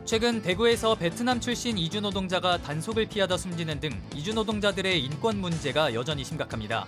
최근 대구에서 베트남 출신 이주 노동자가 단속을 피하다 숨지는 등 이주 노동자들의 인권 문제가 여전히 심각합니다.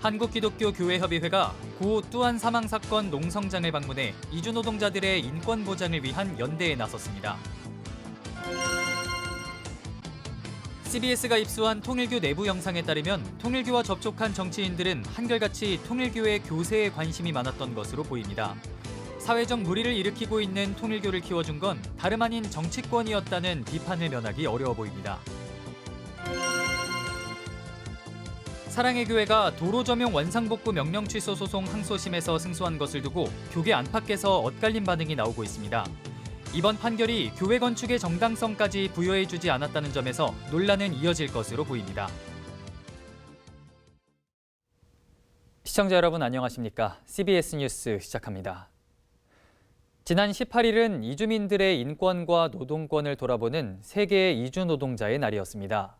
한국기독교교회협의회가 고 뚜안 사망 사건 농성장을 방문해 이주 노동자들의 인권 보장을 위한 연대에 나섰습니다. CBS가 입수한 통일교 내부 영상에 따르면 통일교와 접촉한 정치인들은 한결같이 통일교의 교세에 관심이 많았던 것으로 보입니다. 사회적 물의를 일으키고 있는 통일교를 키워준 건 다름 아닌 정치권이었다는 비판을 면하기 어려워 보입니다. 사랑의 교회가 도로 점용 원상복구 명령 취소 소송 항소심에서 승소한 것을 두고 교계 안팎에서 엇갈린 반응이 나오고 있습니다. 이번 판결이 교회 건축의 정당성까지 부여해주지 않았다는 점에서 논란은 이어질 것으로 보입니다. 시청자 여러분 안녕하십니까? CBS 뉴스 시작합니다. 지난 18일은 이주민들의 인권과 노동권을 돌아보는 세계 이주 노동자의 날이었습니다.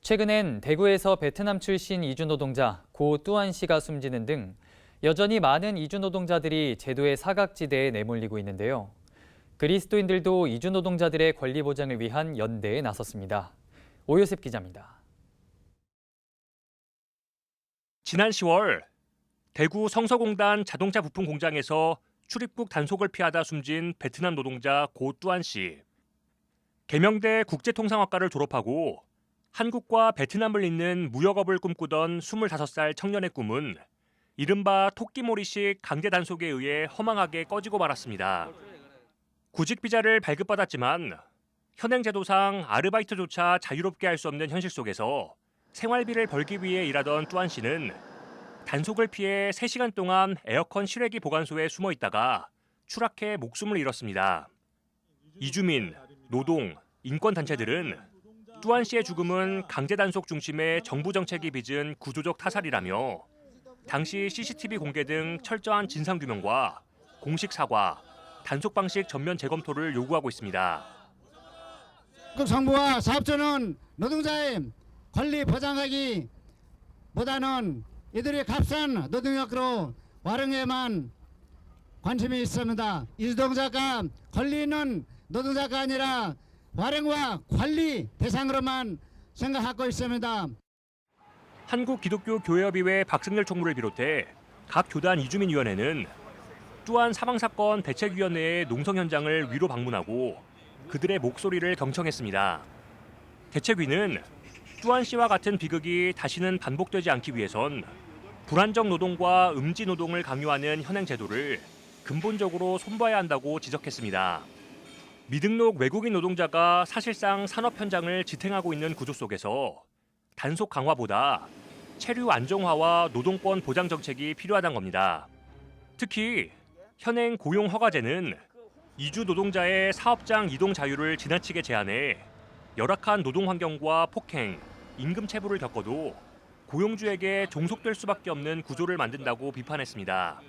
최근엔 대구에서 베트남 출신 이주 노동자 고 뚜안 씨가 숨지는 등 여전히 많은 이주 노동자들이 제도의 사각지대에 내몰리고 있는데요. 그리스도인들도 이주 노동자들의 권리 보장을 위한 연대에 나섰습니다. 오요셉 기자입니다. 지난 10월 대구 성서공단 자동차 부품 공장에서 출입국 단속을 피하다 숨진 베트남 노동자 고 뚜안 씨. 계명대 국제통상학과를 졸업하고 한국과 베트남을 잇는 무역업을 꿈꾸던 25살 청년의 꿈은 이른바 토끼몰이식 강제 단속에 의해 허망하게 꺼지고 말았습니다. 구직 비자를 발급받았지만 현행 제도상 아르바이트조차 자유롭게 할 수 없는 현실 속에서 생활비를 벌기 위해 일하던 뚜안 씨는 단속을 피해 3시간 동안 에어컨 실외기 보관소에 숨어 있다가 추락해 목숨을 잃었습니다. 이주민, 노동, 인권단체들은 뚜안 씨의 죽음은 강제 단속 중심의 정부 정책이 빚은 구조적 타살이라며 당시 CCTV 공개 등 철저한 진상규명과 공식 사과, 단속 방식 전면 재검토를 요구하고 있습니다. 정부와 사업주는 노동자의 권리 보장하기보다는 이들의 값싼 노동력으로 활용에만 관심이 있습니다. 이 노동자가 권리 있는 노동자가 아니라 활용과 관리 대상으로만 생각하고 있습니다. 한국기독교교회협의회 박승렬 총무를 비롯해 각 교단 이주민위원회는 뚜안 사망사건 대책위원회의 농성 현장을 위로 방문하고 그들의 목소리를 경청했습니다. 대책위는 뚜안 씨와 같은 비극이 다시는 반복되지 않기 위해선 불안정 노동과 음지 노동을 강요하는 현행 제도를 근본적으로 손봐야 한다고 지적했습니다. 미등록 외국인 노동자가 사실상 산업 현장을 지탱하고 있는 구조 속에서 단속 강화보다 체류 안정화와 노동권 보장 정책이 필요하다는 겁니다. 특히 현행 고용 허가제는 이주 노동자의 사업장 이동 자유를 지나치게 제한해 열악한 노동 환경과 폭행, 임금 체불을 겪어도 고용주에게 종속될 수밖에 없는 구조를 만든다고 비판했습니다.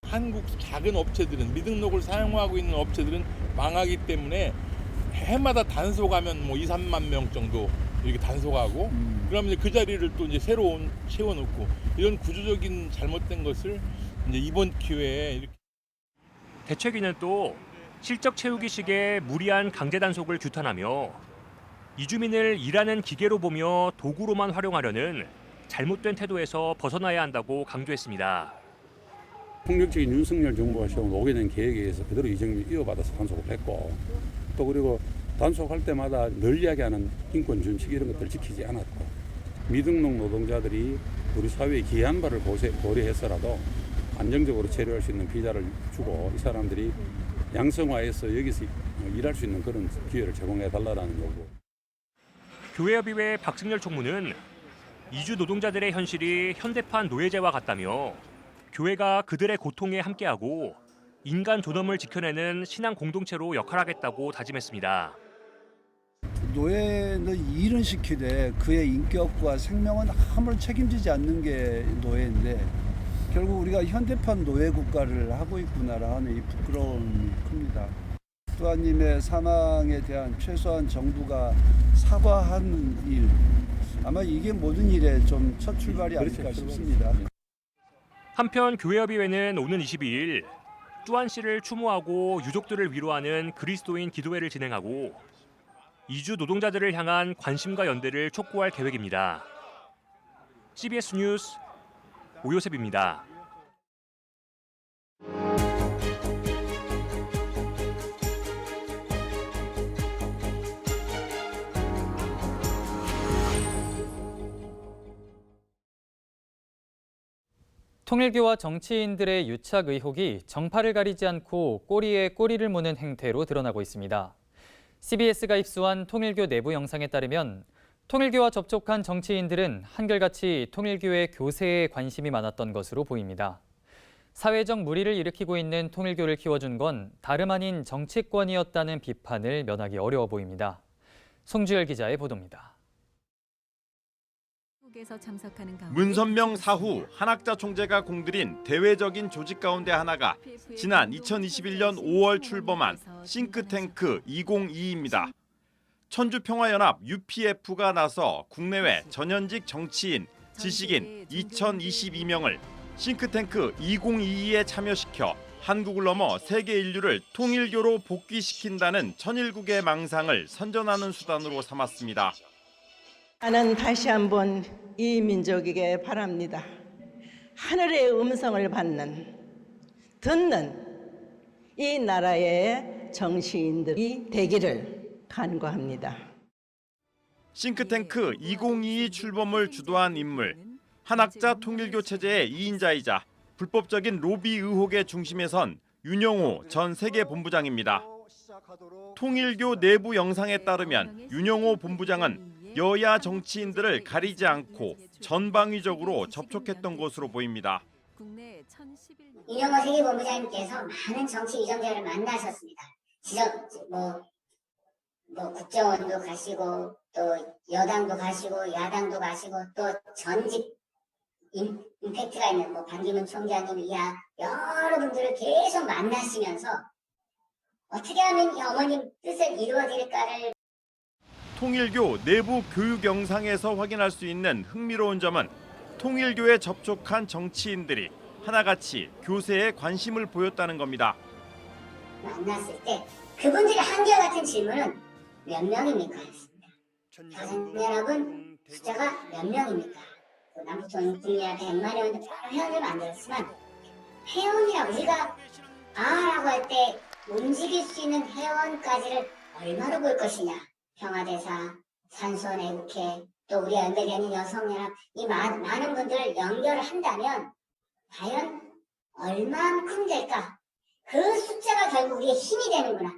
한국 작은 업체들은 미등록을 사용하고 있는 업체들은 망하기 때문에 해마다 단속하면 2, 3만 명 정도 이렇게 단속하고 그러면 이제 그 자리를 또 이제 새로 채워놓고 이런 구조적인 잘못된 것을 이제 이번 기회에 이렇게. 대책위는 또 실적 채우기식의 무리한 강제 단속을 규탄하며 이주민을 일하는 기계로 보며 도구로만 활용하려는 잘못된 태도에서 벗어나야 한다고 강조했습니다. 폭력적인 윤석열 정부가 세운 5개년 계획에 의해서 그대로 이정민 이어받아서 단속을 했고 또 그리고 단속할 때마다 늘 이야기하는 인권 준칙 이런 것들을 지키지 않았고 미등록 노동자들이 우리 사회에 기여한 바를 고려해서라도 안정적으로 체류할 수 있는 비자를 주고 이 사람들이 양성화해서 여기서 일할 수 있는 그런 기회를 제공해달라는 요구. 교회협의회 박승렬 총무는 이주 노동자들의 현실이 현대판 노예제와 같다며 교회가 그들의 고통에 함께하고 인간 존엄을 지켜내는 신앙 공동체로 역할하겠다고 다짐했습니다. 노예는 일은 시키되 그의 인격과 생명은 아무런 책임지지 않는 게 노예인데 결국 우리가 현대판 노예 국가를 하고 있구나라는 이 부끄러움이 큽니다. 뚜안님의 사망에 대한 최소한 정부가 사과하는 일, 아마 이게 모든 일의 좀 첫 출발이 아닐까 싶습니다. 한편 교회협의회는 오는 22일 뚜안 씨를 추모하고 유족들을 위로하는 그리스도인 기도회를 진행하고 이주 노동자들을 향한 관심과 연대를 촉구할 계획입니다. CBS 뉴스 오요셉입니다. 통일교와 정치인들의 유착 의혹이 정파를 가리지 않고 꼬리에 꼬리를 무는 행태로 드러나고 있습니다. CBS가 입수한 통일교 내부 영상에 따르면 통일교와 접촉한 정치인들은 한결같이 통일교의 교세에 관심이 많았던 것으로 보입니다. 사회적 물의를 일으키고 있는 통일교를 키워준 건 다름 아닌 정치권이었다는 비판을 면하기 어려워 보입니다. 송주열 기자의 보도입니다. 문선명 사후 한학자 총재가 공들인 대외적인 조직 가운데 하나가 지난 2021년 5월 출범한 싱크탱크 2022입니다. 천주평화연합 UPF가 나서 국내외 전현직 정치인, 지식인 2022명을 싱크탱크 2022에 참여시켜 한국을 넘어 세계 인류를 통일교로 복귀시킨다는 천일국의 망상을 선전하는 수단으로 삼았습니다. 나는 다시 한번 이 민족에게 바랍니다. 하늘의 음성을 듣는 이 나라의 정치인들이 되기를 간구합니다. 싱크탱크 2022 출범을 주도한 인물, 한학자 통일교 체제의 2인자이자 불법적인 로비 의혹의 중심에 선 윤영호 전 세계본부장입니다. 통일교 내부 영상에 따르면 윤영호 본부장은 여야 정치인들을 가리지 않고 전방위적으로 접촉했던 것으로 보입니다. 윤영호 세계본부장님께서 많은 정치 유정자를 만나셨습니다. 국정원도 가시고 또 여당도 가시고 야당도 가시고 또 전직 임팩트가 있는 반기문 총장님 이하 여러 분들을 계속 만나시면서 어떻게 하면 이 어머님 뜻을 이루어드릴까를 통일교 내부 교육 영상에서 확인할 수 있는 흥미로운 점은 통일교에 접촉한 정치인들이 하나같이 교세에 관심을 보였다는 겁니다. 만났을 때 그분들이 한결같은 질문은 몇 명입니까? 했습니다. 교사연합은 숫자가 몇 명입니까? 남북통일군이야 100만 회원도 여러 회원을 만들었지만 회원이라 우리가 라고 할 때 움직일 수 있는 회원까지를 얼마로 볼 것이냐. 평화대사, 산소내국회, 또 우리가 연결되어 있는 여성연합 이 많은 분들을 연결을 한다면 과연 얼만큼 될까? 그 숫자가 결국 우리의 힘이 되는구나.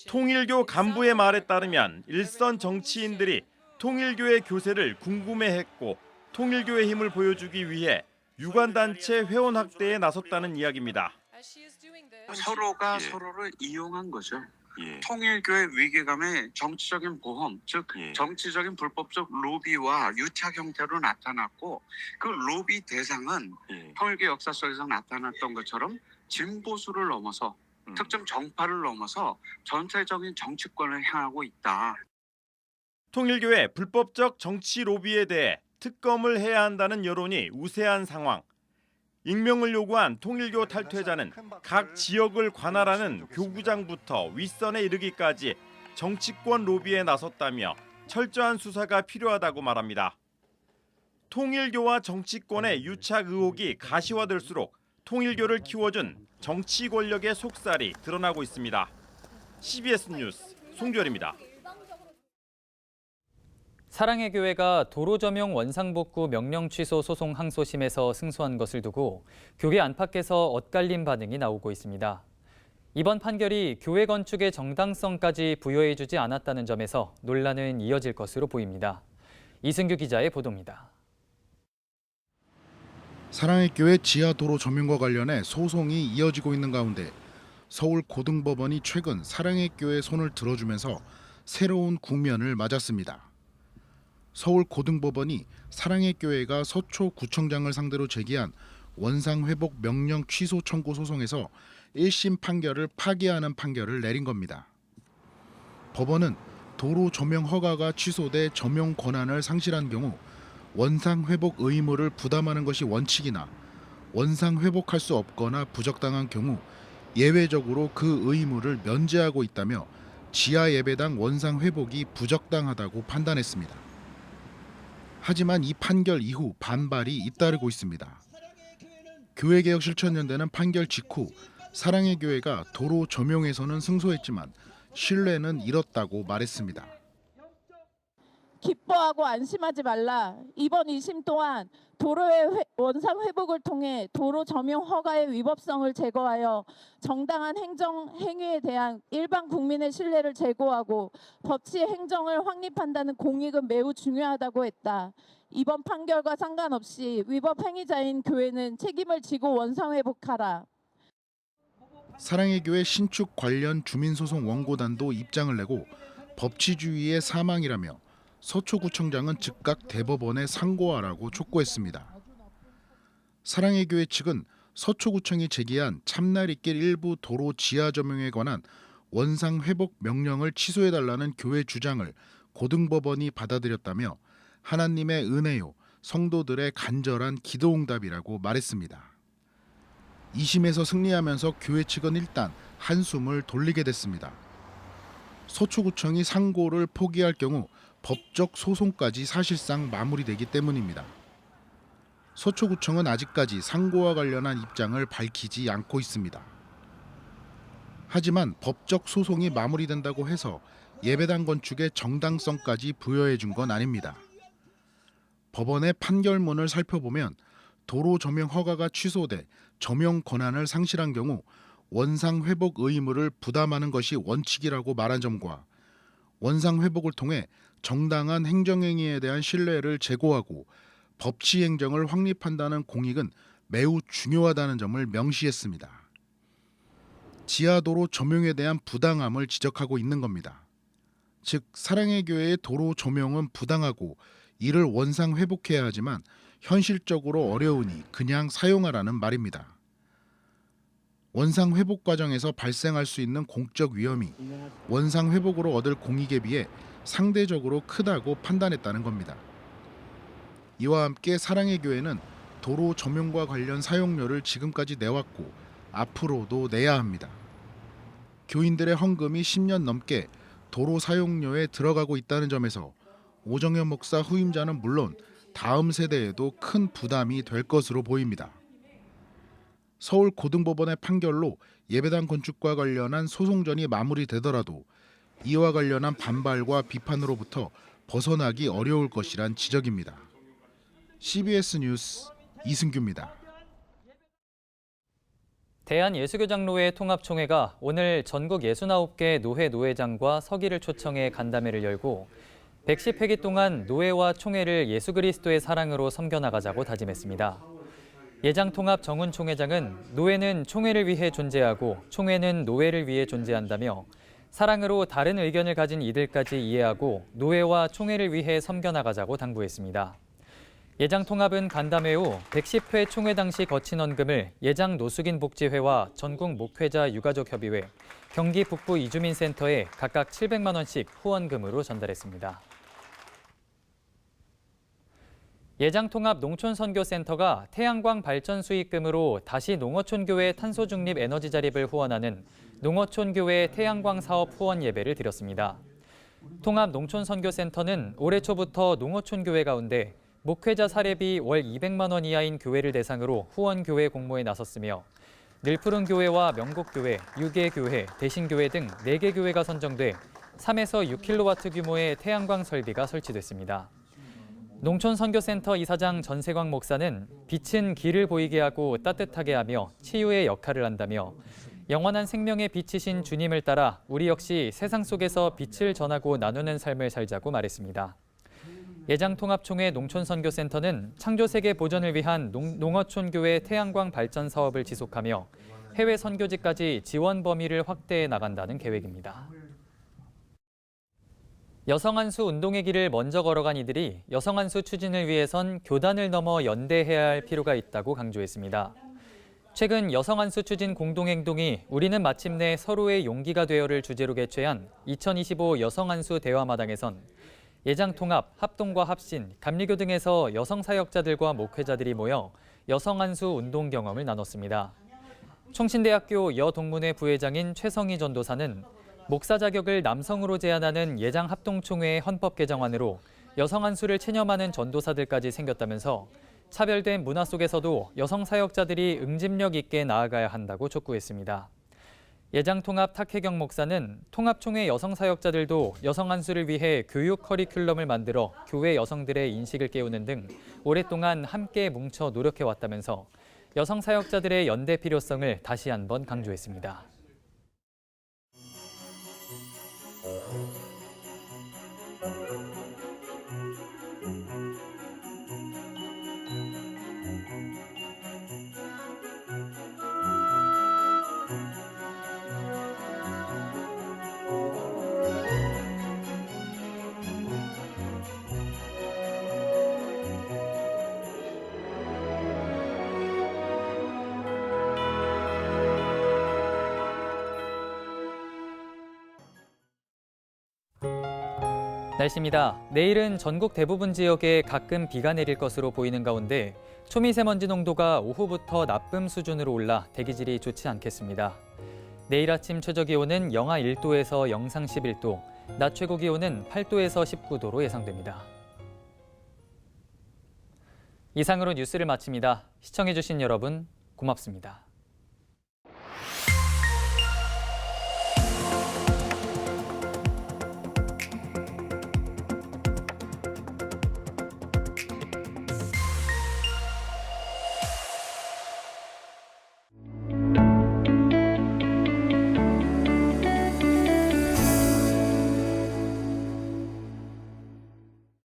통일교 간부의 말에 따르면 일선 정치인들이 통일교의 교세를 궁금해했고 통일교의 힘을 보여주기 위해 유관단체 회원 확대에 나섰다는 이야기입니다. 서로가 서로를 이용한 거죠. 통일교의 위기감의 정치적인 보험, 즉 정치적인 불법적 로비와 유착 형태로 나타났고 그 로비 대상은 통일교 역사 속에서 나타났던 것처럼 진보수를 넘어서 특정 정파를 넘어서 전체적인 정치권을 향하고 있다. 통일교의 불법적 정치 로비에 대해 특검을 해야 한다는 여론이 우세한 상황. 익명을 요구한 통일교 탈퇴자는 각 지역을 관할하는 교구장부터 윗선에 이르기까지 정치권 로비에 나섰다며 철저한 수사가 필요하다고 말합니다. 통일교와 정치권의 유착 의혹이 가시화될수록 통일교를 키워준 정치 권력의 속살이 드러나고 있습니다. CBS 뉴스 송주열입니다. 사랑의 교회가 도로 점용 원상복구 명령 취소 소송 항소심에서 승소한 것을 두고 교회 안팎에서 엇갈린 반응이 나오고 있습니다. 이번 판결이 교회 건축의 정당성까지 부여해주지 않았다는 점에서 논란은 이어질 것으로 보입니다. 이승규 기자의 보도입니다. 사랑의 교회 지하 도로 점용과 관련해 소송이 이어지고 있는 가운데 서울 고등법원이 최근 사랑의 교회 손을 들어주면서 새로운 국면을 맞았습니다. 서울 고등법원이 사랑의 교회가 서초구청장을 상대로 제기한 원상회복 명령 취소 청구 소송에서 1심 판결을 파기하는 판결을 내린 겁니다. 법원은 도로 조명 허가가 취소돼 점용 권한을 상실한 경우 원상회복 의무를 부담하는 것이 원칙이나 원상 회복할 수 없거나 부적당한 경우 예외적으로 그 의무를 면제하고 있다며 지하 예배당 원상 회복이 부적당하다고 판단했습니다. 하지만 이 판결 이후 반발이 잇따르고 있습니다. 교회개혁실천연대는 판결 직후 사랑의 교회가 도로 조명에서는 승소했지만 신뢰는 잃었다고 말했습니다. 기뻐하고 안심하지 말라. 이번 2심 또한 도로의 원상 회복을 통해 도로 점용 허가의 위법성을 제거하여 정당한 행정 행위에 대한 일반 국민의 신뢰를 제고하고 법치의 행정을 확립한다는 공익은 매우 중요하다고 했다. 이번 판결과 상관없이 위법 행위자인 교회는 책임을 지고 원상 회복하라. 사랑의 교회 신축 관련 주민소송 원고단도 입장을 내고 법치주의의 사망이라며 서초구청장은 즉각 대법원에 상고하라고 촉구했습니다. 사랑의 교회 측은 서초구청이 제기한 참나리길 일부 도로 지하 조명에 관한 원상 회복 명령을 취소해달라는 교회 주장을 고등법원이 받아들였다며 하나님의 은혜요, 성도들의 간절한 기도응답이라고 말했습니다. 2심에서 승리하면서 교회 측은 일단 한숨을 돌리게 됐습니다. 서초구청이 상고를 포기할 경우 법적 소송까지 사실상 마무리되기 때문입니다. 서초구청은 아직까지 상고와 관련한 입장을 밝히지 않고 있습니다. 하지만 법적 소송이 마무리된다고 해서 예배당 건축의 정당성까지 부여해 준 건 아닙니다. 법원의 판결문을 살펴보면 도로 조명 허가가 취소돼 조명 권한을 상실한 경우 원상 회복 의무를 부담하는 것이 원칙이라고 말한 점과 원상 회복을 통해 정당한 행정행위에 대한 신뢰를 제고하고 법치 행정을 확립한다는 공익은 매우 중요하다는 점을 명시했습니다. 지하도로 조명에 대한 부당함을 지적하고 있는 겁니다. 즉 사랑의 교회의 도로 조명은 부당하고 이를 원상 회복해야 하지만 현실적으로 어려우니 그냥 사용하라는 말입니다. 원상 회복 과정에서 발생할 수 있는 공적 위험이 원상 회복으로 얻을 공익에 비해 상대적으로 크다고 판단했다는 겁니다. 이와 함께 사랑의 교회는 도로 조명과 관련 사용료를 지금까지 내왔고 앞으로도 내야 합니다. 교인들의 헌금이 10년 넘게 도로 사용료에 들어가고 있다는 점에서 오정현 목사 후임자는 물론 다음 세대에도 큰 부담이 될 것으로 보입니다. 서울 고등법원의 판결로 예배당 건축과 관련한 소송전이 마무리되더라도 이와 관련한 반발과 비판으로부터 벗어나기 어려울 것이란 지적입니다. CBS 뉴스 이승규입니다. 대한예수교장로회 통합총회가 오늘 전국 69개 노회 노회장과 서기를 초청해 간담회를 열고 110회기 동안 노회와 총회를 예수 그리스도의 사랑으로 섬겨나가자고 다짐했습니다. 예장통합 정훈 총회장은 노회는 총회를 위해 존재하고 총회는 노회를 위해 존재한다며 사랑으로 다른 의견을 가진 이들까지 이해하고 노회와 총회를 위해 섬겨나가자고 당부했습니다. 예장통합은 간담회 후 110회 총회 당시 거친 헌금을 예장 노숙인 복지회와 전국 목회자 유가족협의회, 경기 북부 이주민센터에 각각 700만 원씩 후원금으로 전달했습니다. 예장통합 농촌선교센터가 태양광 발전 수익금으로 다시 농어촌교회 탄소중립 에너지 자립을 후원하는 농어촌교회 태양광 사업 후원 예배를 드렸습니다. 통합 농촌선교센터는 올해 초부터 농어촌교회 가운데 목회자 사례비 월 200만 원 이하인 교회를 대상으로 후원 교회 공모에 나섰으며 늘푸른교회와 명곡교회, 유계교회, 대신교회 등 4개 교회가 선정돼 3에서 6kW 규모의 태양광 설비가 설치됐습니다. 농촌선교센터 이사장 전세광 목사는 빛은 길을 보이게 하고 따뜻하게 하며 치유의 역할을 한다며 영원한 생명의 빛이신 주님을 따라 우리 역시 세상 속에서 빛을 전하고 나누는 삶을 살자고 말했습니다. 예장통합총회 농촌선교센터는 창조세계 보전을 위한 농어촌교회 태양광 발전 사업을 지속하며 해외 선교지까지 지원 범위를 확대해 나간다는 계획입니다. 여성 한수 운동의 길을 먼저 걸어간 이들이 여성 한수 추진을 위해선 교단을 넘어 연대해야 할 필요가 있다고 강조했습니다. 최근 여성 한수 추진 공동행동이 우리는 마침내 서로의 용기가 되어를 주제로 개최한 2025 여성 한수 대화마당에선 예장통합, 합동과 합신, 감리교 등에서 여성 사역자들과 목회자들이 모여 여성 안수 운동 경험을 나눴습니다. 총신대학교 여동문회 부회장인 최성희 전도사는 목사 자격을 남성으로 제한하는 예장 합동총회의 헌법 개정안으로 여성 안수를 체념하는 전도사들까지 생겼다면서 차별된 문화 속에서도 여성 사역자들이 응집력 있게 나아가야 한다고 촉구했습니다. 예장통합 탁혜경 목사는 통합총회 여성 사역자들도 여성 안수를 위해 교육 커리큘럼을 만들어 교회 여성들의 인식을 깨우는 등 오랫동안 함께 뭉쳐 노력해왔다면서 여성 사역자들의 연대 필요성을 다시 한번 강조했습니다. 날씨입니다. 내일은 전국 대부분 지역에 가끔 비가 내릴 것으로 보이는 가운데 초미세먼지 농도가 오후부터 나쁨 수준으로 올라 대기질이 좋지 않겠습니다. 내일 아침 최저기온은 영하 1도에서 영상 11도, 낮 최고기온은 8도에서 19도로 예상됩니다. 이상으로 뉴스를 마칩니다. 시청해주신 여러분 고맙습니다.